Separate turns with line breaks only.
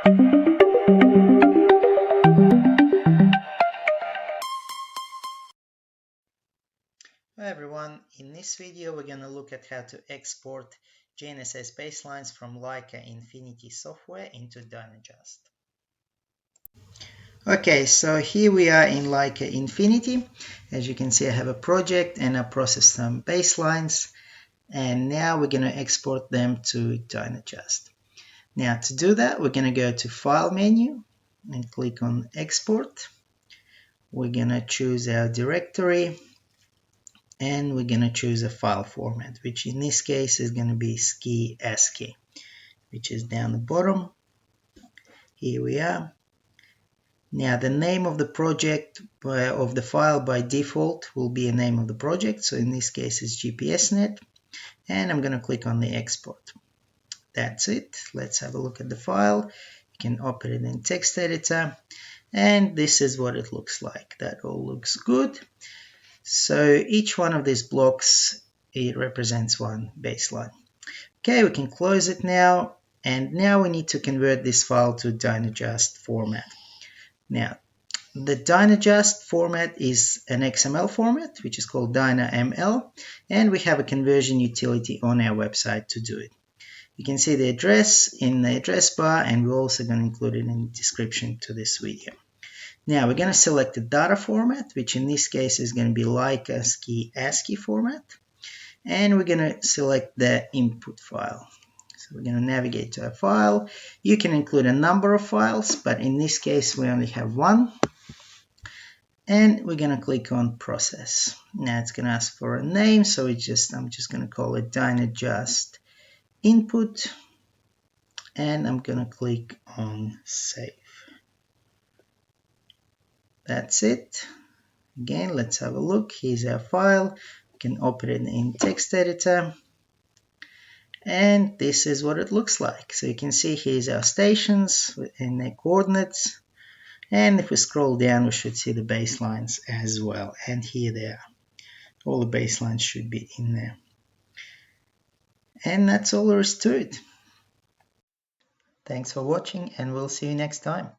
Hi everyone, in this video we're going to look at how to export GNSS baselines from Leica Infinity software into DynAdjust. Okay, so here we are in Leica Infinity. As you can see, I have a project and I processed some baselines, and now we're going to export them to DynAdjust. Now to do that, we're going to go to File menu and click on Export. We're going to choose our directory, and we're going to choose a file format, which in this case is going to be SKI, which is down the bottom. Here we are. Now the name of the project of the file by default will be a name of the project, so in this case it's GPSnet, and I'm going to click on the export. That's it. Let's have a look at the file. You can open it in text editor, and this is what it looks like. That all looks good. So each one of these blocks, it represents one baseline. Okay, we can close it now, and now we need to convert this file to DynAdjust format. Now, the DynAdjust format is an XML format, which is called DynaML, and we have a conversion utility on our website to do it. You can see the address in the address bar, and we're also going to include it in the description to this video. Now we're going to select the data format, which in this case is going to be Leica SKI ASCII format, and we're going to select the input file. So we're going to navigate to a file. You can include a number of files, but in this case we only have one, and we're going to click on process. Now it's going to ask for a name, so I'm just going to call it DynAdjust input, and I'm going to click on save. That's it. Again, let's have a look. Here's our file. We can open it in text editor, and this is what it looks like. So you can see here's our stations and their coordinates, and if we scroll down we should see the baselines as well, and here they are. All the baselines should be in there, and that's all there is to it. Thanks for watching, and we'll see you next time.